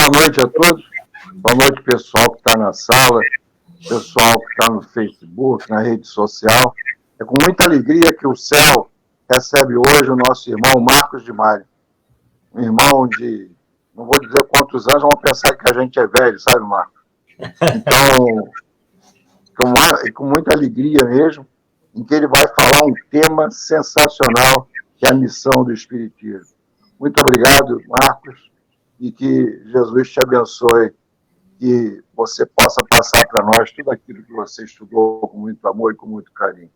Boa noite a todos. Boa noite, pessoal que está na sala, pessoal que está no Facebook, na rede social. É com muita alegria que o céu recebe hoje o nosso irmão Marcos de Mário. Um irmão de, não vou dizer quantos anos, vão pensar que a gente é velho, sabe, Marcos? Então, com muita alegria mesmo, em que ele vai falar um tema sensacional, que é a missão do Espiritismo. Muito obrigado, Marcos, e que Jesus te abençoe, que você possa passar para nós tudo aquilo que você estudou com muito amor e com muito carinho.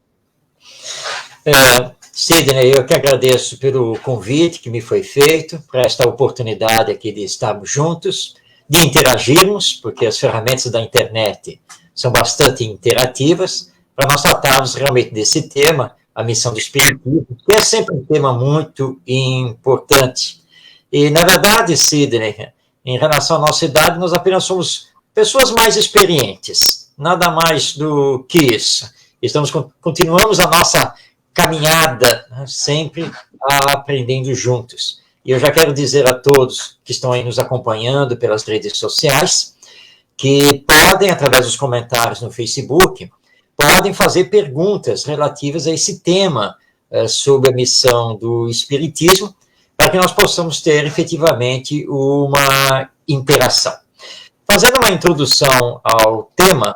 Sidney, eu que agradeço pelo convite que me foi feito, para esta oportunidade aqui de estarmos juntos, de interagirmos, porque as ferramentas da internet são bastante interativas, para nós tratarmos realmente desse tema, a missão do Espiritismo, que é sempre um tema muito importante. E, na verdade, Sidney, em relação à nossa idade, nós apenas somos pessoas mais experientes, nada mais do que isso. Continuamos a nossa caminhada, né, sempre aprendendo juntos. E eu já quero dizer a todos que estão aí nos acompanhando pelas redes sociais, que podem, através dos comentários no Facebook, podem fazer perguntas relativas a esse tema sobre a missão do Espiritismo, para que nós possamos ter efetivamente uma interação. Fazendo uma introdução ao tema,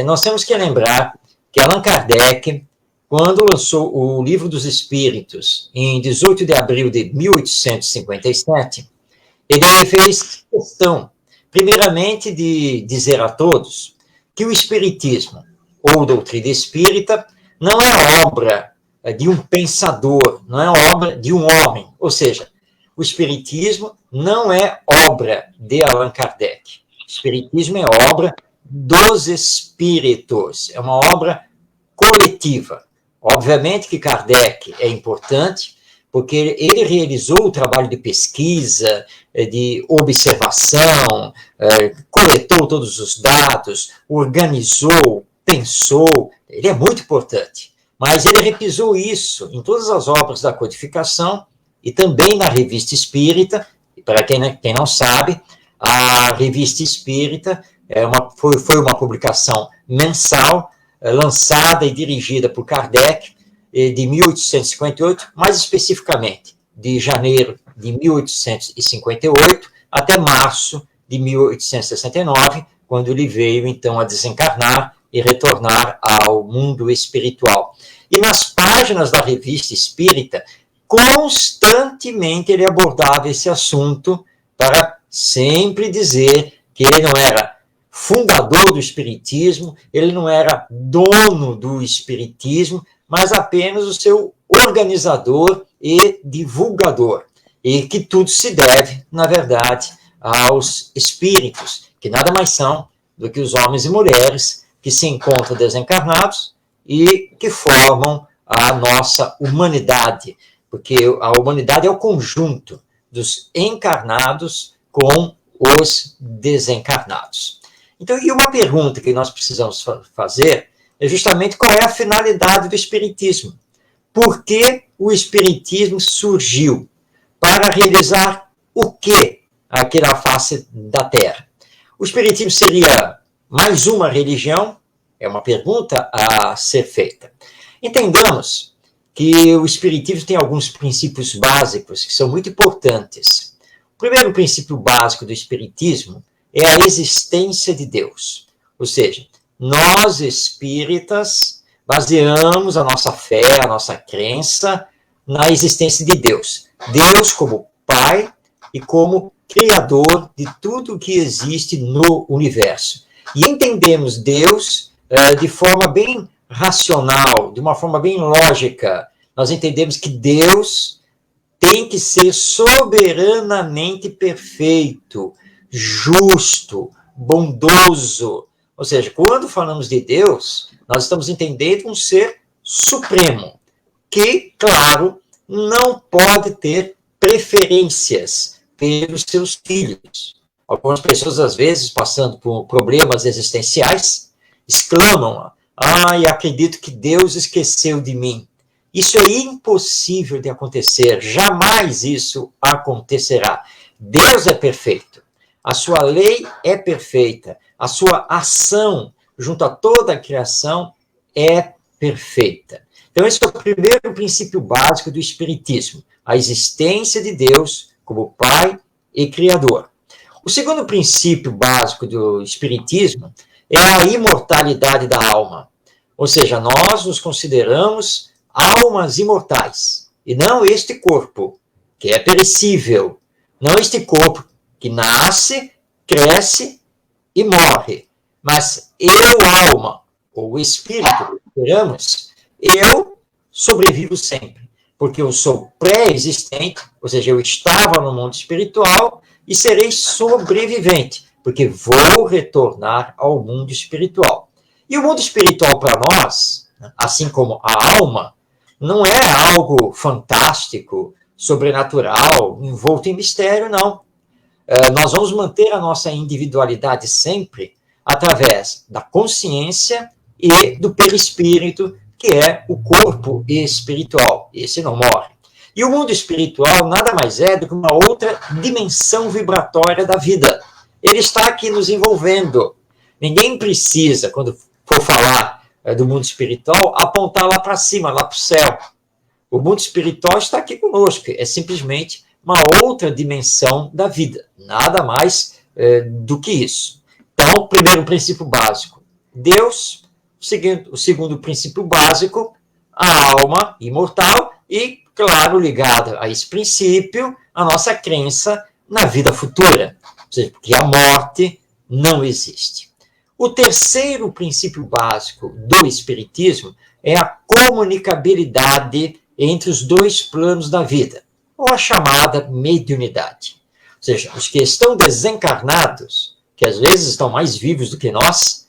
nós temos que lembrar que Allan Kardec, quando lançou o Livro dos Espíritos, em 18 de abril de 1857, ele fez questão, primeiramente, de dizer a todos que o Espiritismo, ou doutrina espírita, não é obra de um pensador, não é obra de um homem. Ou seja, o Espiritismo não é obra de Allan Kardec. O Espiritismo é obra dos espíritos, é uma obra coletiva. Obviamente que Kardec é importante, porque ele realizou o trabalho de pesquisa, de observação, coletou todos os dados, organizou, pensou, ele é muito importante. Mas ele repisou isso em todas as obras da codificação e também na Revista Espírita. E para quem não sabe, a Revista Espírita foi uma publicação mensal, lançada e dirigida por Kardec, de 1858, mais especificamente de janeiro de 1858 até março de 1869, quando ele veio, então, a desencarnar e retornar ao mundo espiritual. E nas páginas da Revista Espírita, constantemente ele abordava esse assunto para sempre dizer que ele não era fundador do Espiritismo, ele não era dono do Espiritismo, mas apenas o seu organizador e divulgador. E que tudo se deve, na verdade, aos espíritos, que nada mais são do que os homens e mulheres que se encontram desencarnados e que formam a nossa humanidade, porque a humanidade é o conjunto dos encarnados com os desencarnados. Então, e uma pergunta que nós precisamos fazer é justamente qual é a finalidade do Espiritismo. Por que o Espiritismo surgiu? Para realizar o quê aqui na face da Terra? O Espiritismo seria mais uma religião? É uma pergunta a ser feita. Entendamos que o Espiritismo tem alguns princípios básicos que são muito importantes. O primeiro princípio básico do Espiritismo é a existência de Deus. Ou seja, nós espíritas baseamos a nossa fé, a nossa crença na existência de Deus. Deus como Pai e como Criador de tudo que existe no universo. E entendemos Deus de forma bem racional, de uma forma bem lógica. Nós entendemos que Deus tem que ser soberanamente perfeito, justo, bondoso. Ou seja, quando falamos de Deus, nós estamos entendendo um ser supremo, que, claro, não pode ter preferências pelos seus filhos. Algumas pessoas, às vezes, passando por problemas existenciais, exclamam: "Ai, acredito que Deus esqueceu de mim". Isso é impossível de acontecer, jamais isso acontecerá. Deus é perfeito. A sua lei é perfeita. A sua ação junto a toda a criação é perfeita. Então, esse é o primeiro princípio básico do Espiritismo, a existência de Deus como Pai e Criador. O segundo princípio básico do Espiritismo é a imortalidade da alma. Ou seja, nós nos consideramos almas imortais, e não este corpo, que é perecível, não este corpo que nasce, cresce e morre. Mas eu, alma, ou espírito, esperamos, eu sobrevivo sempre, porque eu sou pré-existente, ou seja, eu estava no mundo espiritual e serei sobrevivente, porque vou retornar ao mundo espiritual. E o mundo espiritual para nós, assim como a alma, não é algo fantástico, sobrenatural, envolto em mistério, não. Nós vamos manter a nossa individualidade sempre através da consciência e do perispírito, que é o corpo espiritual. Esse não morre. E o mundo espiritual nada mais é do que uma outra dimensão vibratória da vida. Ele está aqui nos envolvendo. Ninguém precisa, quando for falar do mundo espiritual, apontar lá para cima, lá para o céu. O mundo espiritual está aqui conosco. É simplesmente uma outra dimensão da vida. Nada mais do que isso. Então, primeiro princípio básico, Deus. O segundo princípio básico, a alma imortal e, claro, ligado a esse princípio, a nossa crença na vida futura, ou seja, que a morte não existe. O terceiro princípio básico do Espiritismo é a comunicabilidade entre os dois planos da vida, ou a chamada mediunidade. Ou seja, os que estão desencarnados, que às vezes estão mais vivos do que nós,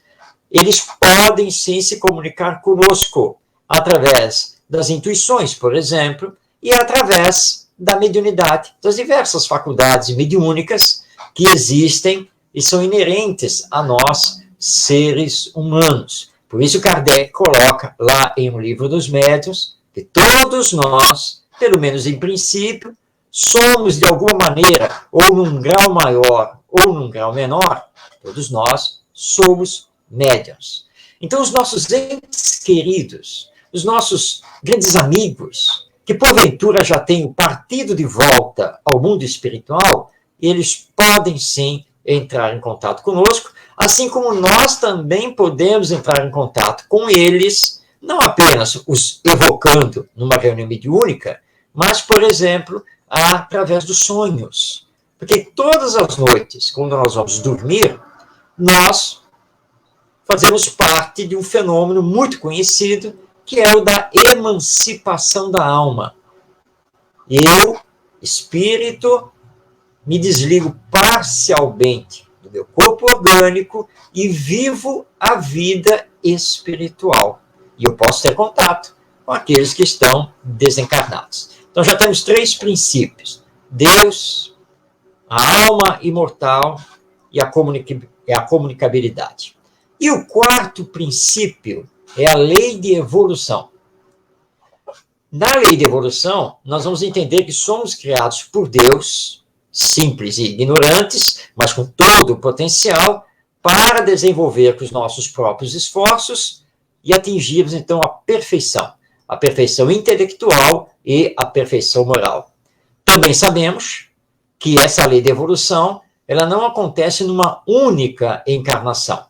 eles podem sim se comunicar conosco através das intuições, por exemplo, e através da mediunidade, das diversas faculdades mediúnicas que existem e são inerentes a nós, seres humanos. Por isso Kardec coloca lá em O Livro dos Médiuns que todos nós, pelo menos em princípio, somos de alguma maneira, ou num grau maior ou num grau menor, todos nós somos médiuns. Então, os nossos entes queridos, os nossos grandes amigos, que porventura já tenham partido de volta ao mundo espiritual, eles podem sim entrar em contato conosco, assim como nós também podemos entrar em contato com eles, não apenas os evocando numa reunião mediúnica, mas, por exemplo, através dos sonhos. Porque todas as noites, quando nós vamos dormir, nós fazemos parte de um fenômeno muito conhecido, que é o da emancipação da alma. Eu, espírito, me desligo parcialmente do meu corpo orgânico e vivo a vida espiritual. E eu posso ter contato com aqueles que estão desencarnados. Então já temos 3 princípios: Deus, a alma imortal e a comunicabilidade. E o quarto princípio é a lei de evolução. Na lei de evolução, nós vamos entender que somos criados por Deus, simples e ignorantes, mas com todo o potencial, para desenvolver com os nossos próprios esforços e atingirmos, então, a perfeição intelectual e a perfeição moral. Também sabemos que essa lei de evolução, ela não acontece numa única encarnação.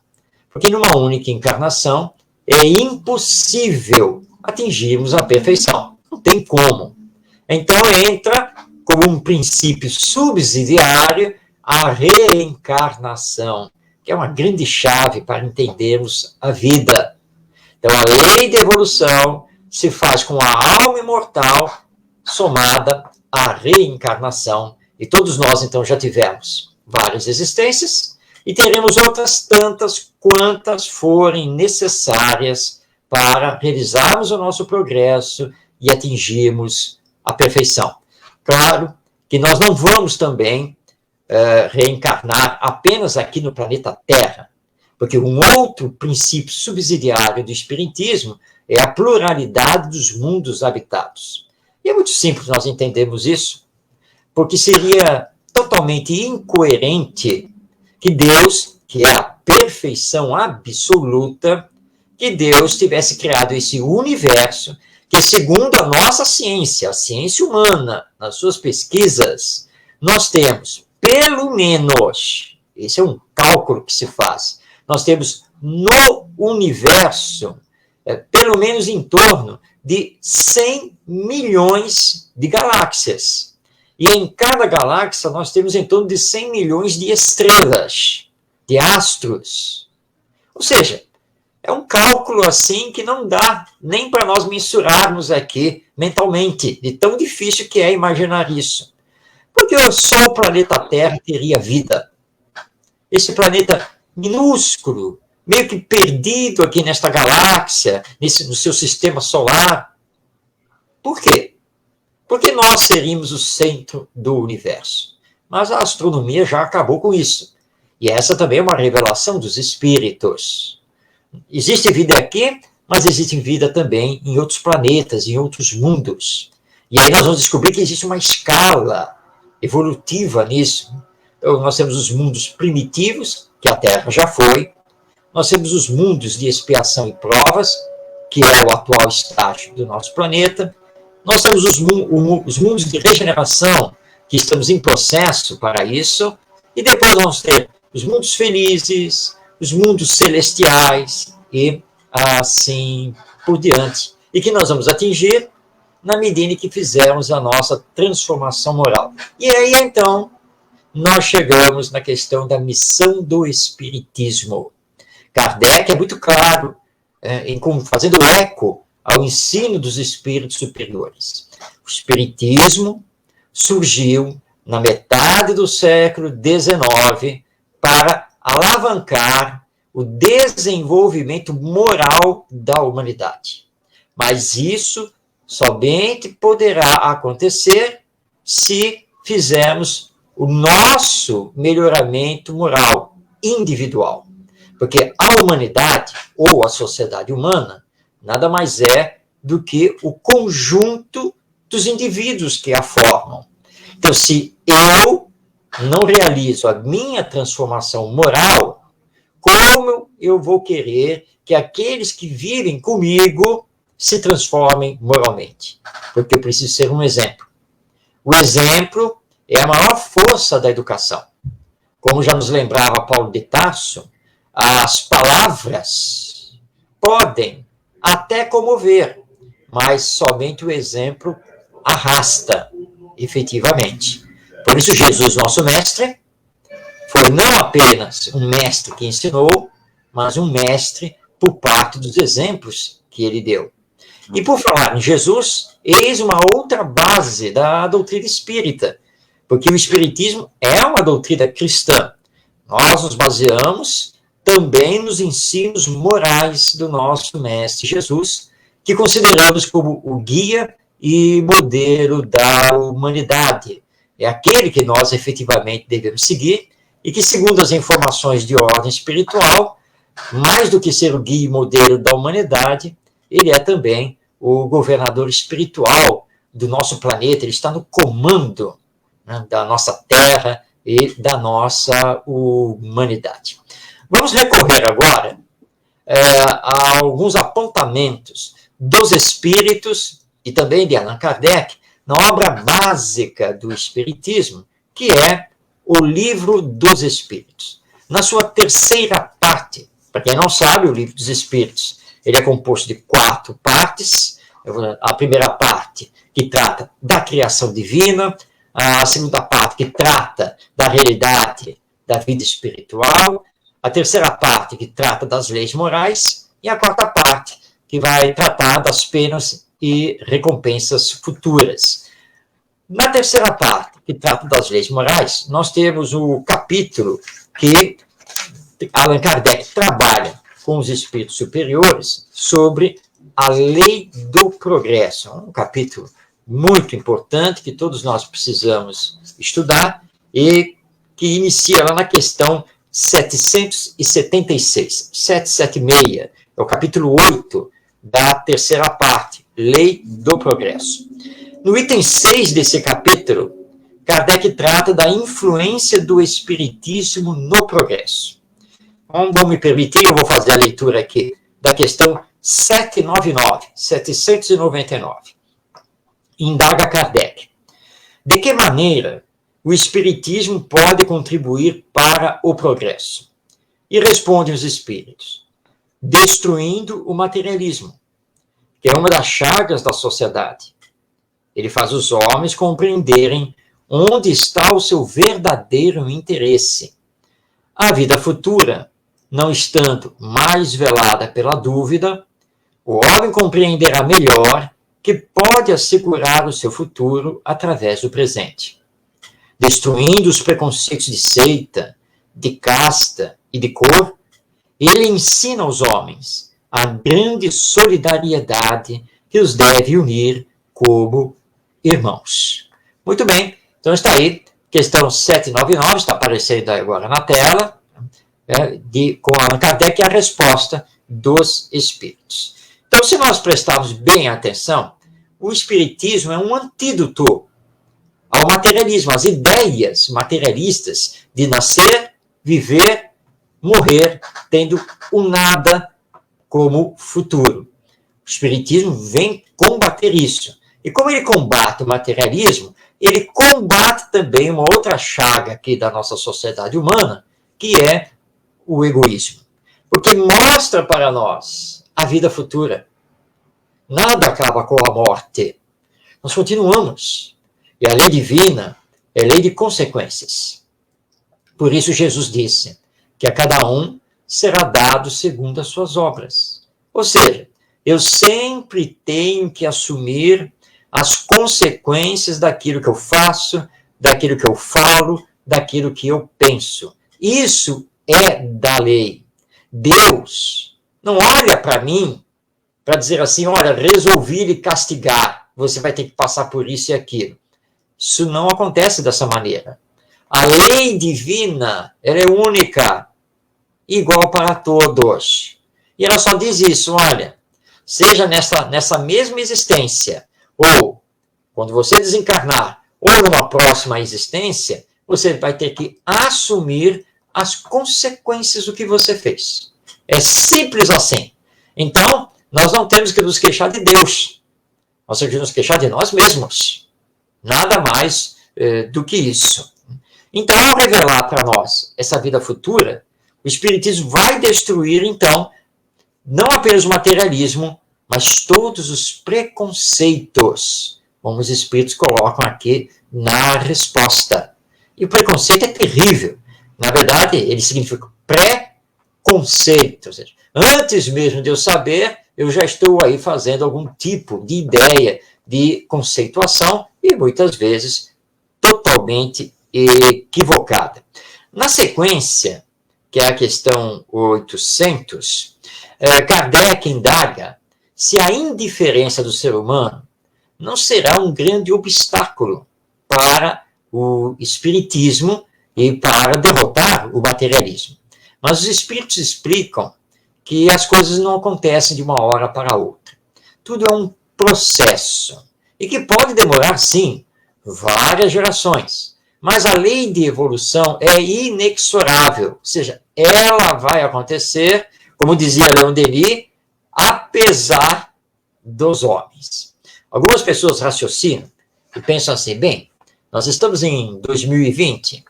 Porque numa única encarnação é impossível atingirmos a perfeição. Não tem como. Então entra como um princípio subsidiário a reencarnação, que é uma grande chave para entendermos a vida. Então a lei de evolução se faz com a alma imortal somada à reencarnação. E todos nós então já tivemos várias existências, e teremos outras tantas quantas forem necessárias para realizarmos o nosso progresso e atingirmos a perfeição. Claro que nós não vamos também reencarnar apenas aqui no planeta Terra, porque um outro princípio subsidiário do Espiritismo é a pluralidade dos mundos habitados. E é muito simples nós entendermos isso, porque seria totalmente incoerente que Deus, que é a perfeição absoluta, que Deus tivesse criado esse universo, que segundo a nossa ciência, a ciência humana, nas suas pesquisas, nós temos, pelo menos, esse é um cálculo que se faz, nós temos no universo, pelo menos em torno de 100 milhões de galáxias. E em cada galáxia nós temos em torno de 100 milhões de estrelas, de astros. Ou seja, é um cálculo assim que não dá nem para nós mensurarmos aqui mentalmente, de tão difícil que é imaginar isso. Porque só o planeta Terra teria vida. Esse planeta minúsculo, meio que perdido aqui nesta galáxia, no seu sistema solar. Por quê? Porque nós seríamos o centro do universo. Mas a astronomia já acabou com isso. E essa também é uma revelação dos espíritos. Existe vida aqui, mas existe vida também em outros planetas, em outros mundos. E aí nós vamos descobrir que existe uma escala evolutiva nisso. Então, nós temos os mundos primitivos, que a Terra já foi. Nós temos os mundos de expiação e provas, que é o atual estágio do nosso planeta. Nós temos os mundos de regeneração, que estamos em processo para isso. E depois vamos ter os mundos felizes, os mundos celestiais e assim por diante. E que nós vamos atingir na medida em que fizermos a nossa transformação moral. E aí, então, nós chegamos na questão da missão do Espiritismo. Kardec é muito claro, fazendo eco ao ensino dos espíritos superiores. O Espiritismo surgiu na metade do século XIX para alavancar o desenvolvimento moral da humanidade. Mas isso somente poderá acontecer se fizermos o nosso melhoramento moral individual. Porque a humanidade, ou a sociedade humana, nada mais é do que o conjunto dos indivíduos que a formam. Então, se eu não realizo a minha transformação moral, como eu vou querer que aqueles que vivem comigo se transformem moralmente? Porque eu preciso ser um exemplo. O exemplo é a maior força da educação. Como já nos lembrava Paulo de Tarso, as palavras podem até comover, mas somente o exemplo arrasta, efetivamente. Por isso, Jesus, nosso mestre, foi não apenas um mestre que ensinou, mas um mestre por parte dos exemplos que ele deu. E por falar em Jesus, eis uma outra base da doutrina espírita, porque o espiritismo é uma doutrina cristã. Nós nos baseamos também nos ensinos morais do nosso mestre Jesus, que consideramos como o guia e modelo da humanidade. É aquele que nós efetivamente devemos seguir e que, segundo as informações de ordem espiritual, mais do que ser o guia e modelo da humanidade, ele é também o governador espiritual do nosso planeta, ele está no comando, né, da nossa Terra e da nossa humanidade. Vamos recorrer agora a alguns apontamentos dos espíritos e também de Allan Kardec na obra básica do Espiritismo, que é o Livro dos Espíritos. Na sua terceira parte, para quem não sabe, o Livro dos Espíritos, ele é composto de 4 partes. A primeira parte, que trata da criação divina, a segunda parte, que trata da realidade da vida espiritual, a terceira parte, que trata das leis morais, e a quarta parte, que vai tratar das penas e recompensas futuras. Na terceira parte, que trata das leis morais, nós temos o capítulo que Allan Kardec trabalha com os espíritos superiores sobre a lei do progresso. Um capítulo muito importante que todos nós precisamos estudar e que inicia lá na questão 776, 776, é o capítulo 8 da terceira parte, Lei do Progresso. No item 6 desse capítulo, Kardec trata da influência do Espiritismo no progresso. Vão me permitir, eu vou fazer a leitura aqui da questão 799. Indaga Kardec. De que maneira o Espiritismo pode contribuir para o progresso? E respondem os espíritos: destruindo o materialismo, que é uma das chagas da sociedade. Ele faz os homens compreenderem onde está o seu verdadeiro interesse. A vida futura, não estando mais velada pela dúvida, o homem compreenderá melhor que pode assegurar o seu futuro através do presente. Destruindo os preconceitos de seita, de casta e de cor, ele ensina aos homens a grande solidariedade que os deve unir como irmãos. Muito bem, então está aí, questão 799, está aparecendo agora na tela, com Allan Kardec, a resposta dos espíritos. Então, se nós prestarmos bem atenção, o espiritismo é um antídoto ao materialismo, às ideias materialistas de nascer, viver, morrer, tendo o nada como futuro. O espiritismo vem combater isso. E como ele combate o materialismo, ele combate também uma outra chaga aqui da nossa sociedade humana, que é o egoísmo. Porque mostra para nós a vida futura. Nada acaba com a morte. Nós continuamos. E a lei divina é lei de consequências. Por isso Jesus disse que a cada um será dado segundo as suas obras. Ou seja, eu sempre tenho que assumir as consequências daquilo que eu faço, daquilo que eu falo, daquilo que eu penso. Isso é da lei. Deus não olha para mim para dizer assim, olha, resolvi lhe castigar, você vai ter que passar por isso e aquilo. Isso não acontece dessa maneira. A lei divina, ela é única, igual para todos. E ela só diz isso, olha, seja nessa mesma existência, ou quando você desencarnar, ou numa próxima existência, você vai ter que assumir as consequências do que você fez. É simples assim. Então, nós não temos que nos queixar de Deus. Nós temos que nos queixar de nós mesmos. Nada mais do que isso. Então, ao revelar para nós essa vida futura, o Espiritismo vai destruir, então, não apenas o materialismo, mas todos os preconceitos, como os Espíritos colocam aqui na resposta. E o preconceito é terrível. Na verdade, ele significa pré-conceito. Ou seja, antes mesmo de eu saber, eu já estou aí fazendo algum tipo de ideia, de conceituação, e muitas vezes totalmente equivocada. Na sequência, que é a questão 800, Kardec indaga se a indiferença do ser humano não será um grande obstáculo para o espiritismo e para derrotar o materialismo. Mas os espíritos explicam que as coisas não acontecem de uma hora para outra. Tudo é um processo e que pode demorar, sim, várias gerações. Mas a lei de evolução é inexorável, ou seja, ela vai acontecer, como dizia Leon Denis, apesar dos homens. Algumas pessoas raciocinam e pensam assim, bem, nós estamos em 2020,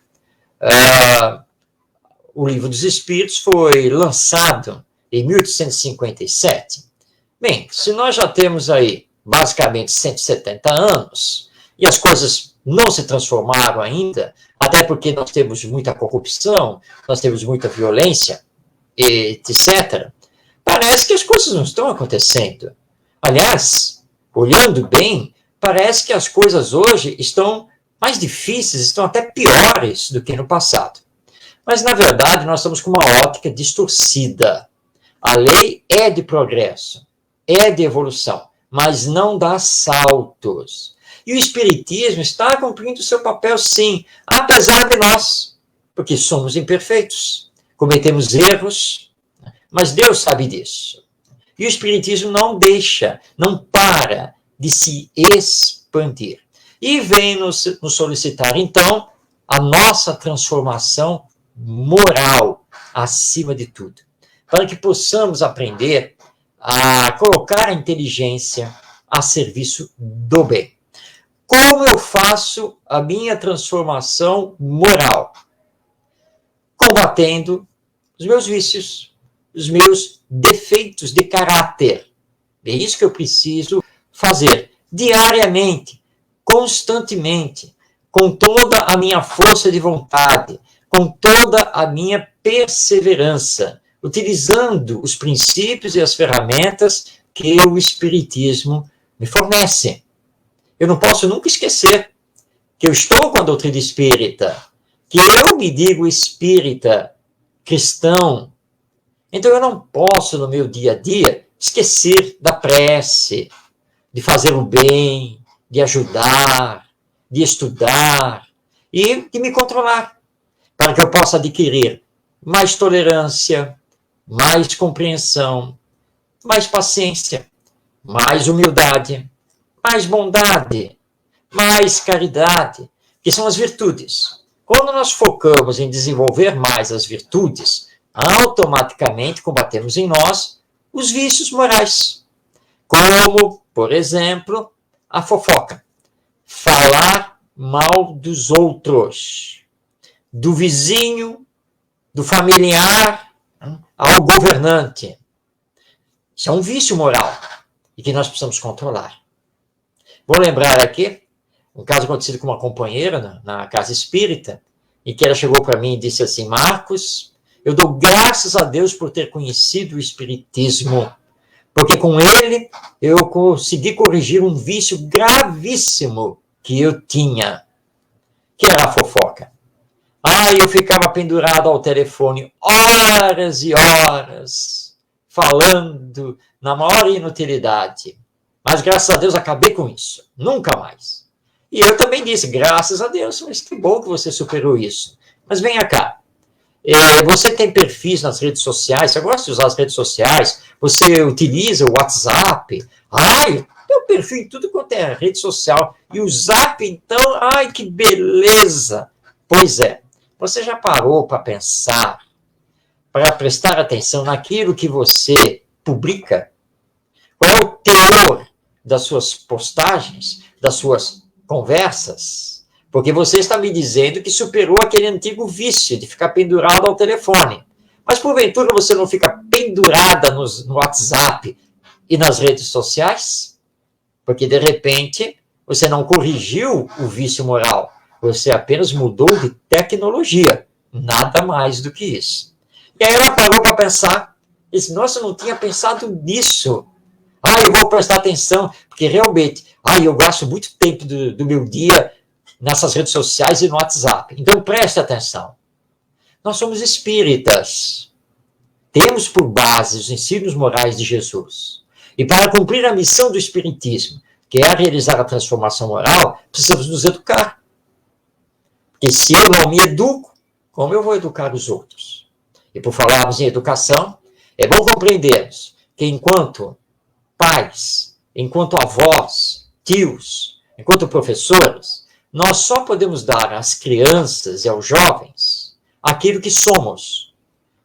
o Livro dos Espíritos foi lançado em 1857. Bem, se nós já temos aí basicamente 170 anos e as coisas não se transformaram ainda, até porque nós temos muita corrupção, nós temos muita violência, etc., parece que as coisas não estão acontecendo. Aliás, olhando bem, parece que as coisas hoje estão mais difíceis, estão até piores do que no passado. Mas, na verdade, nós estamos com uma ótica distorcida. A lei é de progresso, é de evolução, mas não dá saltos. E o Espiritismo está cumprindo o seu papel, sim, apesar de nós, porque somos imperfeitos, cometemos erros, mas Deus sabe disso. E o Espiritismo não deixa, não para de se expandir. e vem nos solicitar, então, a nossa transformação moral, acima de tudo, para que possamos aprender a colocar a inteligência a serviço do bem. Como eu faço a minha transformação moral? Combatendo os meus vícios, os meus defeitos de caráter. É isso que eu preciso fazer diariamente, constantemente, com toda a minha força de vontade, com toda a minha perseverança, utilizando os princípios e as ferramentas que o Espiritismo me fornece. Eu não posso nunca esquecer que eu estou com a doutrina espírita, que eu me digo espírita, cristão. Então eu não posso, no meu dia a dia, esquecer da prece, de fazer o bem, de ajudar, de estudar e de me controlar, para que eu possa adquirir mais tolerância, mais compreensão, mais paciência, mais humildade, mais bondade, mais caridade, que são as virtudes. Quando nós focamos em desenvolver mais as virtudes, automaticamente combatemos em nós os vícios morais, como, por exemplo, a fofoca, falar mal dos outros, do vizinho, do familiar, ao governante. Isso é um vício moral e que nós precisamos controlar. Vou lembrar aqui um caso acontecido com uma companheira na casa espírita, em que ela chegou para mim e disse assim: Marcos, eu dou graças a Deus por ter conhecido o Espiritismo, porque com ele eu consegui corrigir um vício gravíssimo que eu tinha, que era a fofoca. Eu ficava pendurado ao telefone horas e horas, falando na maior inutilidade. Mas graças a Deus acabei com isso, nunca mais. E eu também disse, graças a Deus, mas que bom que você superou isso. Mas venha cá, você tem perfis nas redes sociais, você gosta de usar as redes sociais, você utiliza o WhatsApp, tem um perfil em tudo quanto é rede social, e o Zap, então, que beleza. Pois é, você já parou para pensar, para prestar atenção naquilo que você publica? Qual é o teor das suas postagens, das suas conversas? Porque você está me dizendo que superou aquele antigo vício de ficar pendurado ao telefone. Mas, porventura, você não fica pendurada no WhatsApp e nas redes sociais? Porque, de repente, você não corrigiu o vício moral. Você apenas mudou de tecnologia. Nada mais do que isso. E aí ela parou para pensar. Disse, nossa, eu não tinha pensado nisso. Eu vou prestar atenção, porque realmente, eu gasto muito tempo do meu dia nessas redes sociais e no WhatsApp. Então, preste atenção. Nós somos espíritas. Temos por base os ensinos morais de Jesus. E para cumprir a missão do Espiritismo, que é realizar a transformação moral, precisamos nos educar. Porque se eu não me educo, como eu vou educar os outros? E por falarmos em educação, é bom compreendermos que enquanto pais, enquanto avós, tios, enquanto professores, nós só podemos dar às crianças e aos jovens aquilo que somos.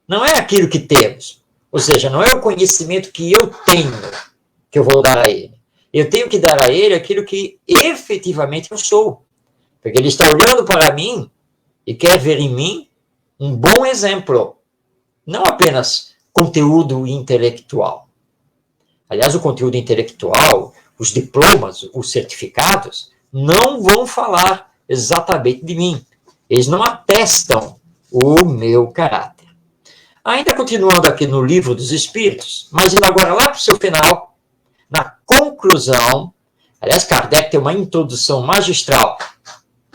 Não é aquilo que temos. Ou seja, não é o conhecimento que eu tenho que eu vou dar a ele. Eu tenho que dar a ele aquilo que efetivamente eu sou. Porque ele está olhando para mim e quer ver em mim um bom exemplo. Não apenas conteúdo intelectual. Aliás, o conteúdo intelectual, os diplomas, os certificados, não vão falar exatamente de mim. Eles não atestam o meu caráter. Ainda continuando aqui no Livro dos Espíritos, mas indo agora lá para o seu final, na conclusão, aliás, Kardec tem uma introdução magistral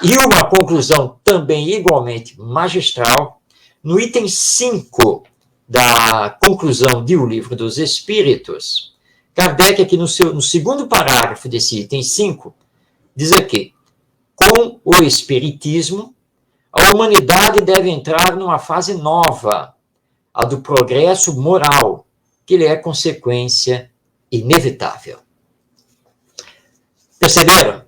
e uma conclusão também igualmente magistral, no item 5 da conclusão do Livro dos Espíritos, Kardec, aqui no segundo parágrafo desse item 5, diz aqui, com o Espiritismo, a humanidade deve entrar numa fase nova, a do progresso moral, que lhe é consequência inevitável. Perceberam?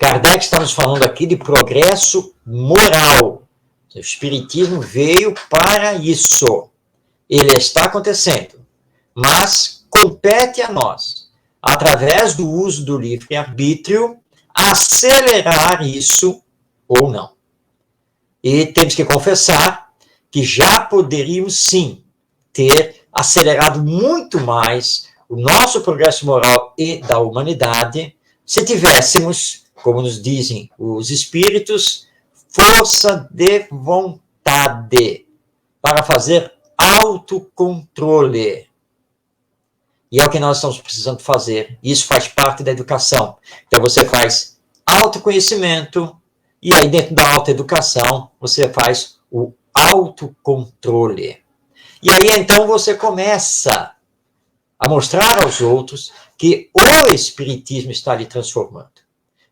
Kardec está nos falando aqui de progresso moral. O Espiritismo veio para isso. Ele está acontecendo, mas compete a nós, através do uso do livre-arbítrio, acelerar isso ou não. E temos que confessar que já poderíamos, sim, ter acelerado muito mais o nosso progresso moral e da humanidade se tivéssemos, como nos dizem os espíritos, força de vontade para fazer autocontrole. E é o que nós estamos precisando fazer. Isso faz parte da educação. Então, você faz autoconhecimento e aí, dentro da autoeducação, você faz o autocontrole. E aí, então, você começa a mostrar aos outros que o Espiritismo está lhe transformando.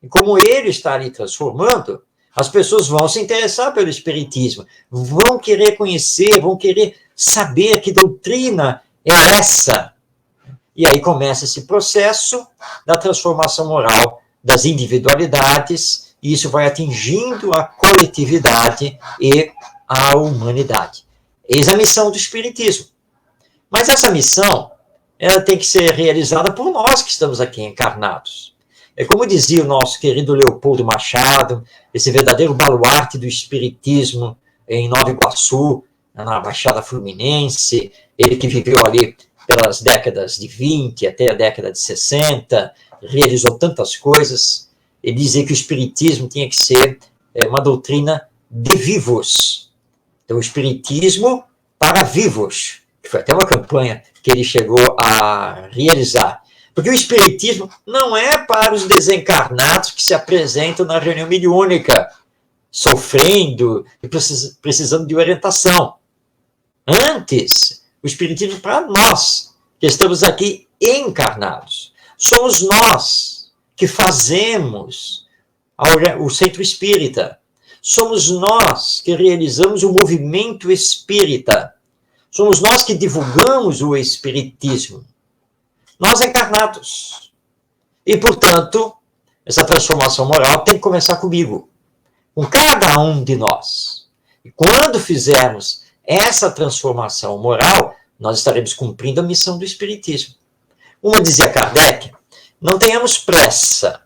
E como ele está lhe transformando, as pessoas vão se interessar pelo Espiritismo, vão querer conhecer, vão querer saber que doutrina é essa. E aí começa esse processo da transformação moral das individualidades, e isso vai atingindo a coletividade e a humanidade. Eis a missão do Espiritismo. Mas essa missão, ela tem que ser realizada por nós que estamos aqui encarnados. É como dizia o nosso querido Leopoldo Machado, esse verdadeiro baluarte do Espiritismo em Nova Iguaçu, na Baixada Fluminense, ele que viveu ali pelas décadas de 20 até a década de 60, realizou tantas coisas. Ele dizia que o Espiritismo tinha que ser uma doutrina de vivos. Então, o Espiritismo para vivos, que foi até uma campanha que ele chegou a realizar. Porque o Espiritismo não é para os desencarnados que se apresentam na reunião mediúnica, sofrendo e precisando de orientação. Antes, o Espiritismo é para nós, que estamos aqui encarnados. Somos nós que fazemos o centro espírita. Somos nós que realizamos o movimento espírita. Somos nós que divulgamos o Espiritismo. Nós encarnados. E, portanto, essa transformação moral tem que começar comigo, com cada um de nós. E quando fizermos essa transformação moral, nós estaremos cumprindo a missão do Espiritismo. Como dizia Kardec, não tenhamos pressa,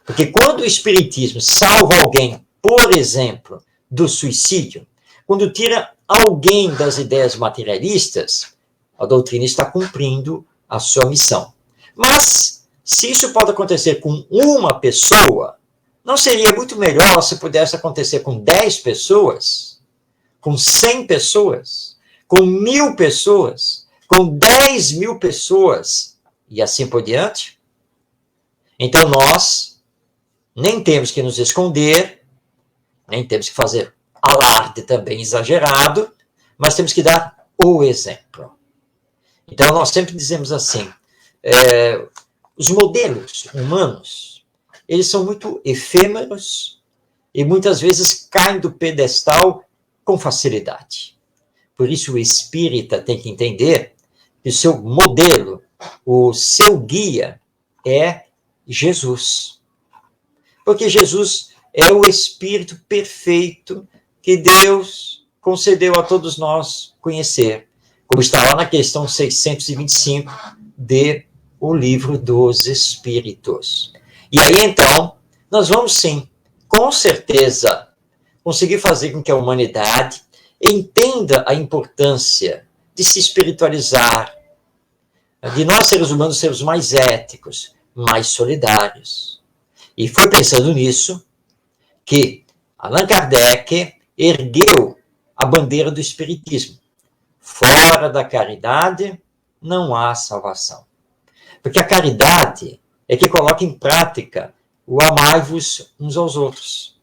porque quando o Espiritismo salva alguém, por exemplo, do suicídio, quando tira alguém das ideias materialistas, a doutrina está cumprindo a sua missão. Mas, se isso pode acontecer com uma pessoa, não seria muito melhor se pudesse acontecer com 10 pessoas, com 100 pessoas, com 1000 pessoas, com 10.000 pessoas, e assim por diante? Então, nós nem temos que nos esconder, nem temos que fazer alarde também exagerado, mas temos que dar o exemplo. Então, nós sempre dizemos assim, os modelos humanos, eles são muito efêmeros e muitas vezes caem do pedestal com facilidade. Por isso, o espírita tem que entender que o seu modelo, o seu guia é Jesus. Porque Jesus é o Espírito perfeito que Deus concedeu a todos nós conhecer, como está lá na questão 625 de O Livro dos Espíritos. E aí, então, nós vamos sim, com certeza, conseguir fazer com que a humanidade entenda a importância de se espiritualizar, de nós, seres humanos, sermos mais éticos, mais solidários. E foi pensando nisso que Allan Kardec ergueu a bandeira do Espiritismo. Fora da caridade não há salvação. Porque a caridade é que coloca em prática o amai-vos uns aos outros.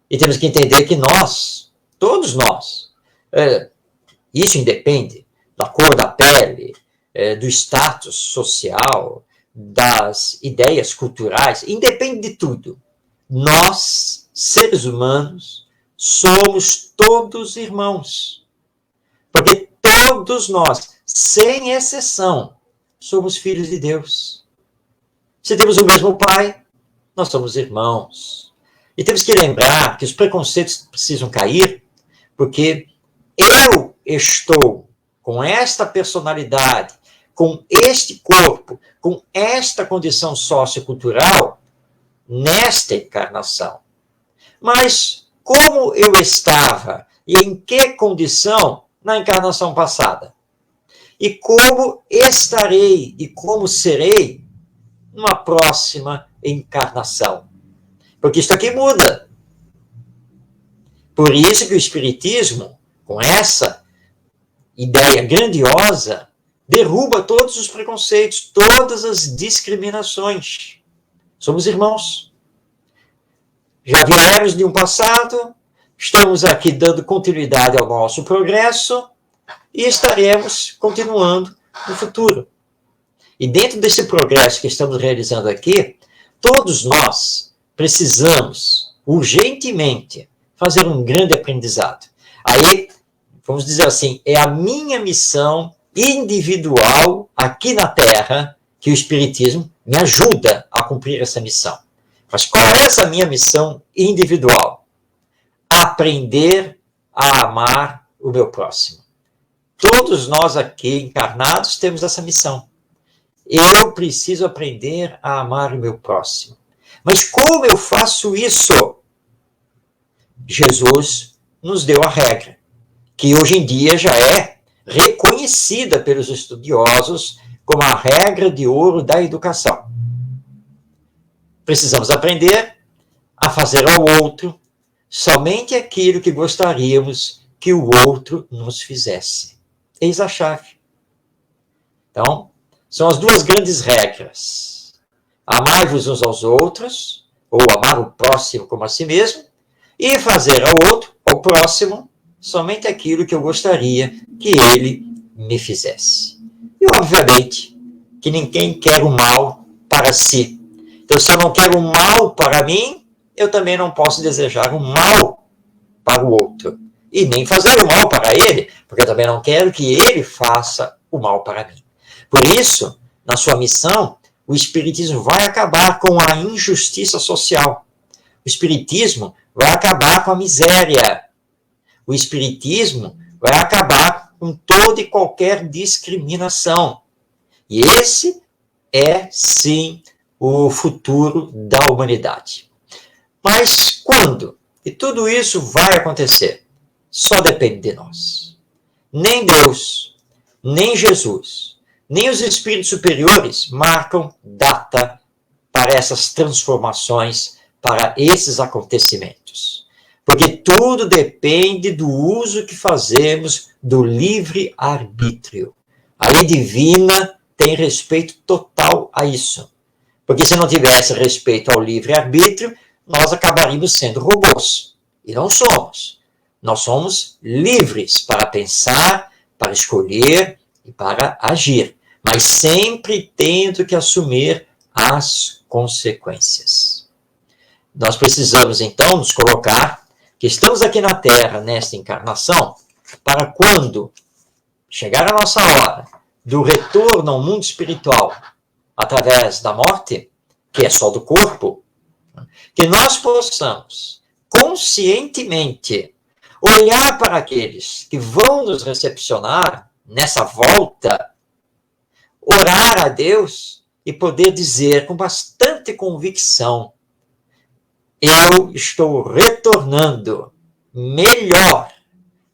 E temos que entender que nós, todos nós, isso independe da cor da pele, do status social, das ideias culturais, independe de tudo. Nós, seres humanos, somos todos irmãos. Porque todos nós, sem exceção, somos filhos de Deus. Se temos o mesmo Pai, nós somos irmãos. E temos que lembrar que os preconceitos precisam cair, porque eu estou com esta personalidade, com este corpo, com esta condição sociocultural, nesta encarnação. Mas como eu estava e em que condição na encarnação passada? E como estarei e como serei numa próxima encarnação? Porque isso aqui muda. Por isso que o Espiritismo, com essa ideia grandiosa, derruba todos os preconceitos, todas as discriminações. Somos irmãos. Já viemos de um passado, estamos aqui dando continuidade ao nosso progresso e estaremos continuando no futuro. E dentro desse progresso que estamos realizando aqui, todos nós precisamos urgentemente fazer um grande aprendizado. Aí, vamos dizer assim, é a minha missão individual aqui na Terra que o Espiritismo me ajuda a cumprir essa missão. Mas qual é essa minha missão individual? Aprender a amar o meu próximo. Todos nós aqui encarnados temos essa missão. Eu preciso aprender a amar o meu próximo. Mas como eu faço isso? Jesus nos deu a regra, que hoje em dia já é reconhecida pelos estudiosos como a regra de ouro da educação. Precisamos aprender a fazer ao outro somente aquilo que gostaríamos que o outro nos fizesse. Eis a chave. Então, são as duas grandes regras. Amai-vos uns aos outros, ou amar o próximo como a si mesmo, e fazer ao outro, ao próximo, somente aquilo que eu gostaria que ele me fizesse. E, obviamente, que ninguém quer o mal para si. Então, se eu não quero o mal para mim, eu também não posso desejar o mal para o outro. E nem fazer o mal para ele, porque eu também não quero que ele faça o mal para mim. Por isso, na sua missão, o Espiritismo vai acabar com a injustiça social. O Espiritismo vai acabar com a miséria. O Espiritismo vai acabar com toda e qualquer discriminação. E esse é, sim, o futuro da humanidade. Mas quando? E tudo isso vai acontecer? Só depende de nós. Nem Deus, nem Jesus, nem os espíritos superiores marcam data para essas transformações, para esses acontecimentos. Porque tudo depende do uso que fazemos do livre-arbítrio. A lei divina tem respeito total a isso. Porque se não tivesse respeito ao livre-arbítrio, nós acabaríamos sendo robôs. E não somos. Nós somos livres para pensar, para escolher e para agir. Mas sempre tendo que assumir as consequências. Nós precisamos, então, nos colocar que estamos aqui na Terra, nesta encarnação, para quando chegar a nossa hora do retorno ao mundo espiritual, através da morte, que é só do corpo, que nós possamos conscientemente olhar para aqueles que vão nos recepcionar nessa volta, orar a Deus e poder dizer com bastante convicção: eu estou retornando melhor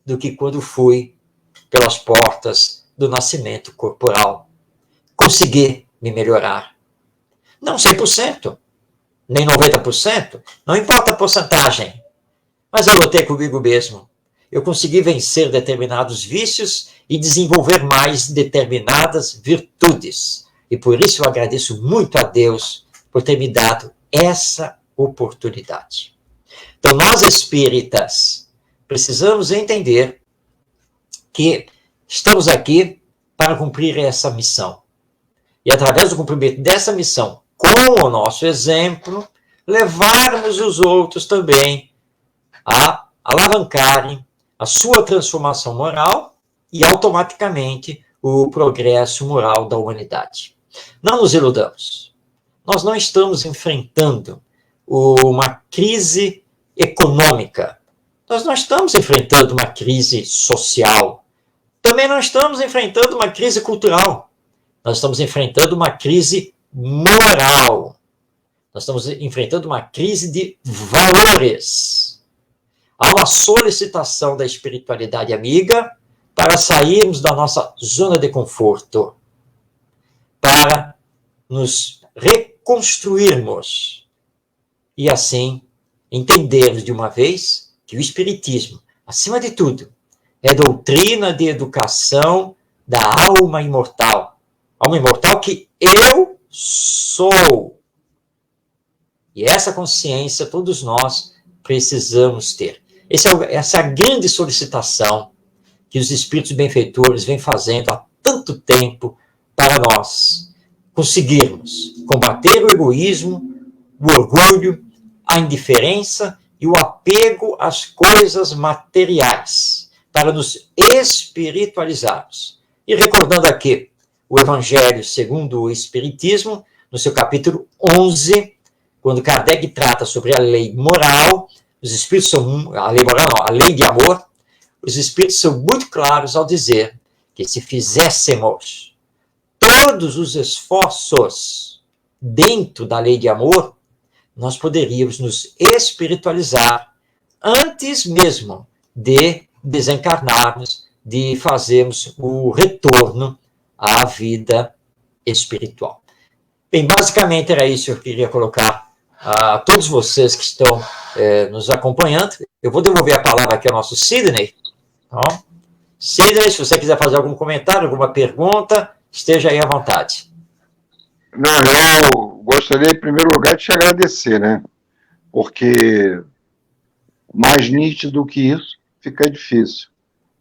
do que quando fui pelas portas do nascimento corporal. Consegui me melhorar. Não 100%, nem 90%, não importa a porcentagem, mas eu lutei comigo mesmo. Eu consegui vencer determinados vícios e desenvolver mais determinadas virtudes. E por isso eu agradeço muito a Deus por ter me dado essa oportunidade. Então, nós espíritas precisamos entender que estamos aqui para cumprir essa missão. E através do cumprimento dessa missão, com o nosso exemplo, levarmos os outros também a alavancarem a sua transformação moral e automaticamente o progresso moral da humanidade. Não nos iludamos. Nós não estamos enfrentando uma crise econômica. Nós não estamos enfrentando uma crise social. Também não estamos enfrentando uma crise cultural. Nós estamos enfrentando uma crise moral. Nós estamos enfrentando uma crise de valores. Há uma solicitação da espiritualidade amiga para sairmos da nossa zona de conforto, para nos reconstruirmos e assim entendermos de uma vez que o Espiritismo, acima de tudo, é doutrina de educação da alma imortal. Alma imortal que eu sou. E essa consciência todos nós precisamos ter. Essa é a grande solicitação que os espíritos benfeitores vêm fazendo há tanto tempo para nós conseguirmos combater o egoísmo, o orgulho, a indiferença e o apego às coisas materiais, para nos espiritualizarmos. E recordando aqui o Evangelho segundo o Espiritismo, no seu capítulo 11, quando Kardec trata sobre a lei moral, os espíritos são, a lei moral não, a lei de amor, os espíritos são muito claros ao dizer que se fizéssemos todos os esforços dentro da lei de amor, nós poderíamos nos espiritualizar antes mesmo de desencarnarmos, de fazermos o retorno à vida espiritual. Bem, basicamente era isso que eu queria colocar a todos vocês que estão nos acompanhando. Eu vou devolver a palavra aqui ao nosso Sidney. Então, Sidney, se você quiser fazer algum comentário, alguma pergunta, esteja aí à vontade. Não, eu gostaria, em primeiro lugar, de te agradecer, né? Porque mais nítido que isso fica difícil.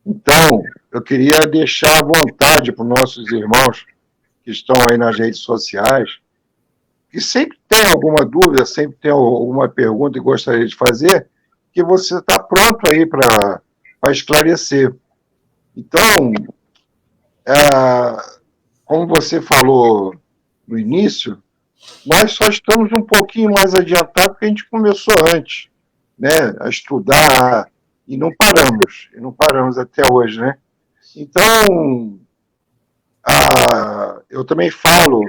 Então, eu queria deixar à vontade para os nossos irmãos que estão aí nas redes sociais, que sempre tem alguma dúvida, sempre tem alguma pergunta e gostaria de fazer, que você está pronto aí para esclarecer. Então, como você falou no início, nós só estamos um pouquinho mais adiantados porque a gente começou antes, né, a estudar, e não paramos até hoje, né? Então, eu também falo,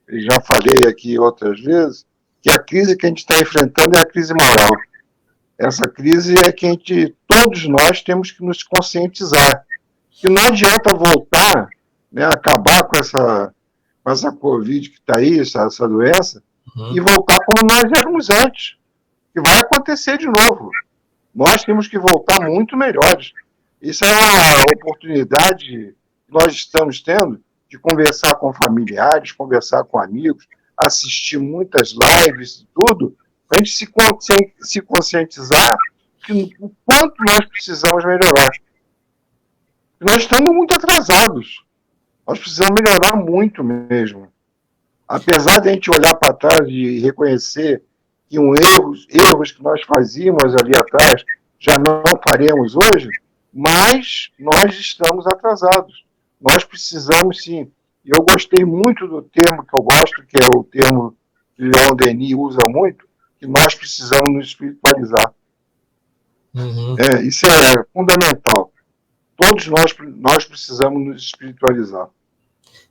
e já falei aqui outras vezes, que a crise que a gente está enfrentando é a crise moral. Essa crise é que todos nós temos que nos conscientizar. Que não adianta voltar, né, acabar com essa Covid que está aí, essa doença, e voltar como nós éramos antes. Que vai acontecer de novo. Nós temos que voltar muito melhores. Isso é uma oportunidade que nós estamos tendo de conversar com familiares, conversar com amigos, assistir muitas lives e tudo, para a gente se conscientizar que o quanto nós precisamos melhorar. Nós estamos muito atrasados. Nós precisamos melhorar muito mesmo. Apesar de a gente olhar para trás e reconhecer que erros que nós fazíamos ali atrás já não faremos hoje, mas nós estamos atrasados. Nós precisamos, sim. E eu gostei muito do termo que eu gosto, que é o termo que Leon Denis usa muito, que nós precisamos nos espiritualizar. Isso é fundamental. Todos nós precisamos nos espiritualizar.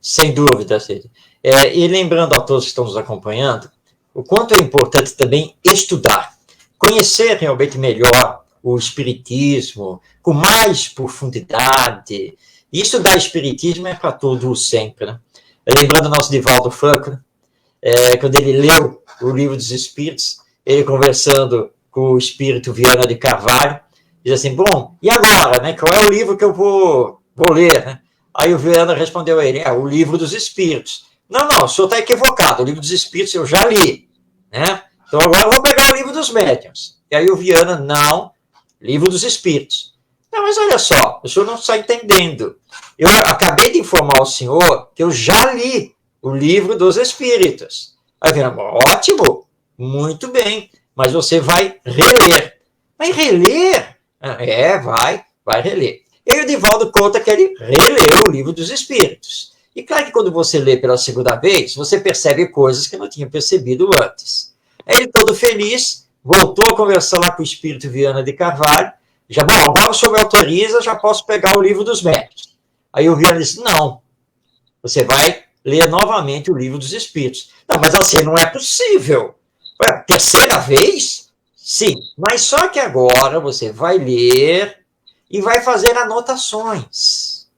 Sem dúvida, Cid. E lembrando a todos que estão nos acompanhando, o quanto é importante também estudar, conhecer realmente melhor o Espiritismo, com mais profundidade. E estudar Espiritismo é para tudo sempre, né? Lembrando o nosso Divaldo Franco, quando ele leu o Livro dos Espíritos, ele conversando com o Espírito Viana de Carvalho, diz assim, bom, e agora, né? Qual é o livro que eu vou ler, né? Aí o Viana respondeu a ele, o Livro dos Espíritos. Não, o senhor está equivocado, o Livro dos Espíritos eu já li, né? Então agora eu vou pegar o Livro dos Médiuns. E aí o Viana, não, Livro dos Espíritos. Não, mas olha só, o senhor não está entendendo. Eu acabei de informar ao senhor que eu já li o Livro dos Espíritos. Aí o Viana, ótimo, muito bem, mas você vai reler. Vai reler? Vai reler. E aí o Divaldo conta que ele releu o Livro dos Espíritos. E claro que quando você lê pela segunda vez, você percebe coisas que não tinha percebido antes. Aí ele todo feliz, voltou a conversar lá com o espírito Viana de Carvalho, já, bom, agora o senhor me autoriza, já posso pegar o livro dos médiuns. Aí o Viana disse, não, você vai ler novamente o livro dos espíritos. Não, mas assim, não é possível. Terceira vez? Sim, mas só que agora você vai ler e vai fazer anotações.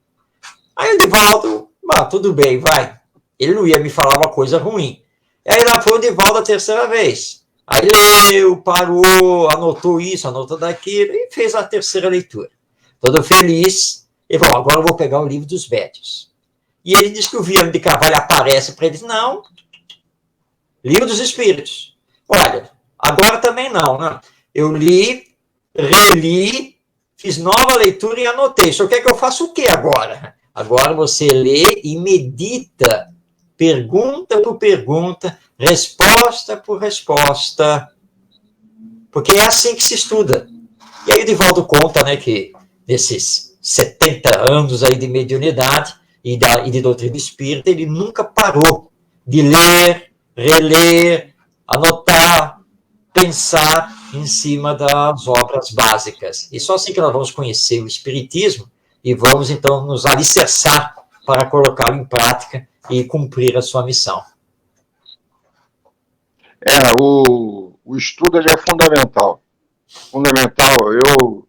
Aí o Divaldo, tudo bem, vai. Ele não ia me falar uma coisa ruim. Aí lá foi o Divaldo a terceira vez. Aí leu, parou, anotou isso, anotou daquilo, e fez a terceira leitura. Todo feliz, ele falou, agora eu vou pegar o livro dos médiuns. E ele disse que o Viana de Carvalho aparece para ele, não, livro dos espíritos. Olha, agora também não, né? Eu li, reli, fiz nova leitura e anotei. Só quer que eu faça o quê agora? Agora você lê e medita, pergunta por pergunta, resposta por resposta, porque é assim que se estuda. E aí o Divaldo conta, né, que nesses 70 anos aí de mediunidade e de doutrina espírita, ele nunca parou de ler, reler, anotar, pensar em cima das obras básicas. E só assim que nós vamos conhecer o espiritismo e vamos, então, nos alicerçar para colocá-lo em prática e cumprir a sua missão. O estudo ele é fundamental. Fundamental. Eu,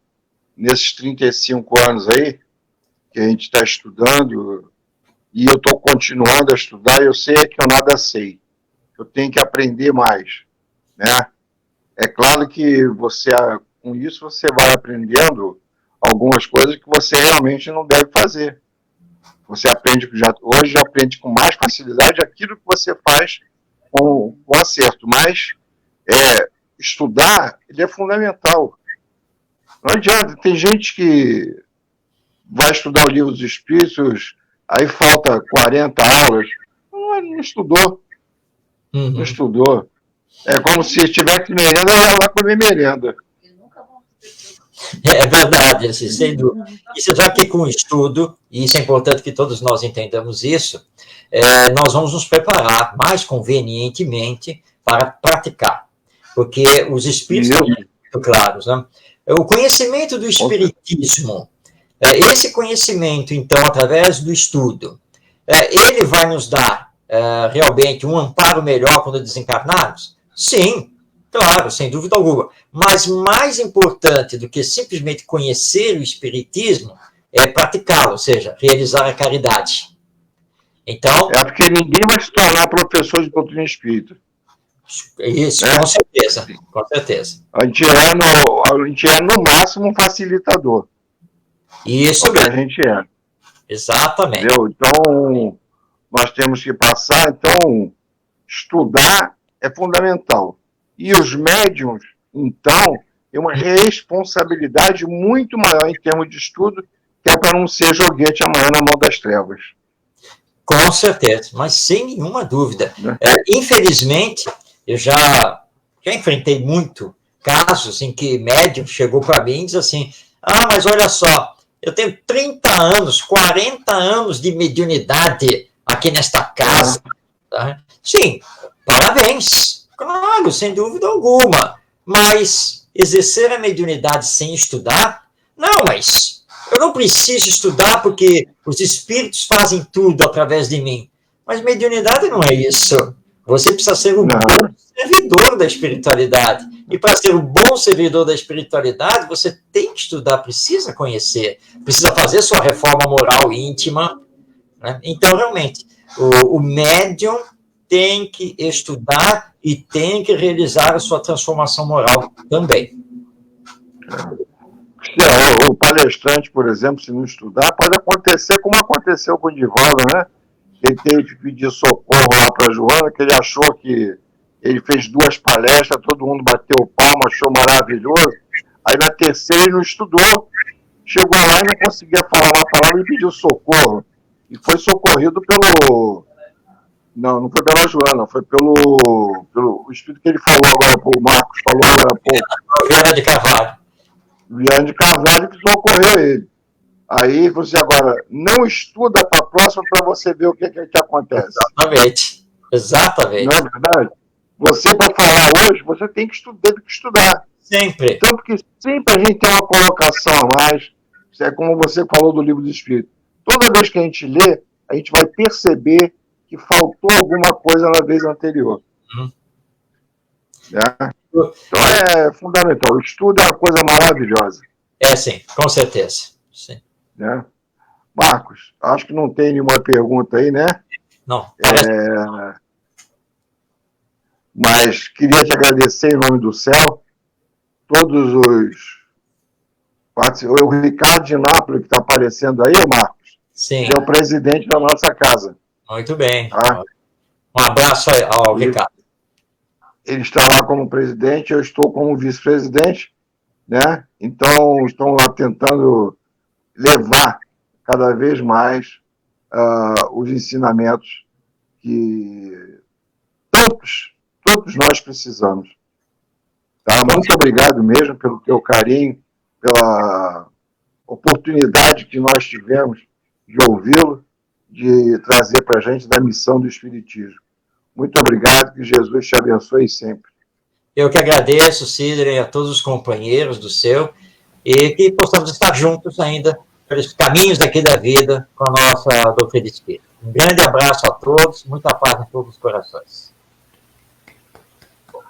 nesses 35 anos aí, que a gente está estudando, e eu estou continuando a estudar, eu sei que eu nada sei. Eu tenho que aprender mais, né? É claro que com isso você vai aprendendo algumas coisas que você realmente não deve fazer. Você aprende, hoje já aprende com mais facilidade aquilo que você faz com acerto, mas estudar ele é fundamental. Não adianta, tem gente que vai estudar o livro dos espíritos, aí falta 40 aulas, não estudou. Não estudou. É como se tivesse merenda, ia lá comer merenda. É verdade, assim, sem dúvida. Isso já que com o estudo, e isso é importante que todos nós entendamos isso, nós vamos nos preparar mais convenientemente para praticar. Porque os espíritos são muito claros, né? O conhecimento do espiritismo, esse conhecimento, então, através do estudo, ele vai nos dar realmente um amparo melhor quando desencarnarmos? Sim, claro, sem dúvida alguma. Mas mais importante do que simplesmente conhecer o espiritismo é praticá-lo, ou seja, realizar a caridade. Então, porque ninguém vai se tornar professor de doutrina espírita. Isso, com certeza, com certeza. A gente é no máximo um facilitador. Isso mesmo. A gente é. Exatamente. Entendeu? Então, nós temos que passar, então, estudar é fundamental. E os médiuns, então, têm uma responsabilidade muito maior em termos de estudo, que é para não ser joguete amanhã na mão das trevas. Com certeza, mas sem nenhuma dúvida. Infelizmente, eu já enfrentei muito casos em que médium chegou para mim e diz assim, mas olha só, eu tenho 30 anos, 40 anos de mediunidade aqui nesta casa. Tá? Sim, parabéns, claro, sem dúvida alguma, mas exercer a mediunidade sem estudar? Não, mas eu não preciso estudar porque os espíritos fazem tudo através de mim. Mas mediunidade não é isso. Você precisa ser um bom servidor da espiritualidade. E para ser um bom servidor da espiritualidade, você tem que estudar, precisa conhecer, precisa fazer sua reforma moral íntima. Né? Então, realmente, o médium tem que estudar e tem que realizar a sua transformação moral também. O palestrante, por exemplo, se não estudar, pode acontecer como aconteceu com o Divaldo, né? Ele teve que pedir socorro lá para a Joana, que ele achou que ele fez 2 palestras, todo mundo bateu palma, achou maravilhoso. Aí na terceira ele não estudou, chegou lá e não conseguia falar uma palavra e pediu socorro. E foi socorrido pelo... Não foi pela Joana, foi pelo espírito que ele falou agora, o Marcos falou agora há pouco. Viana de Carvalho. Viana de Carvalho que socorreu ele. Aí você agora não estuda para a próxima para você ver o que acontece. Exatamente. Não é verdade? Você, para falar hoje, você tem que estudar. Sempre. Então, porque sempre a gente tem uma colocação a mais. É como você falou do Livro do Espírito. Toda vez que a gente lê, a gente vai perceber que faltou alguma coisa na vez anterior. Né? Então é fundamental. O estudo é uma coisa maravilhosa. É, sim, com certeza. Sim. Né? Marcos, acho que não tem nenhuma pergunta aí, né? Não. Mas queria te agradecer em nome do céu, todos os... O Ricardo de Nápoles, que está aparecendo aí, Marcos, sim. é o presidente da nossa casa. Muito bem. Tá? Um abraço ao Ricardo. Ele está lá como presidente, eu estou como vice-presidente, né? Então, estão lá tentando levar cada vez mais os ensinamentos que todos nós precisamos. Tá? Muito obrigado mesmo pelo teu carinho, pela oportunidade que nós tivemos de ouvi-lo, de trazer para a gente da missão do Espiritismo. Muito obrigado, que Jesus te abençoe sempre. Eu que agradeço, Sidney, a todos os companheiros do seu, e que possamos estar juntos ainda pelos caminhos aqui da vida com a nossa doutrina espírita. Um grande abraço a todos, muita paz em todos os corações.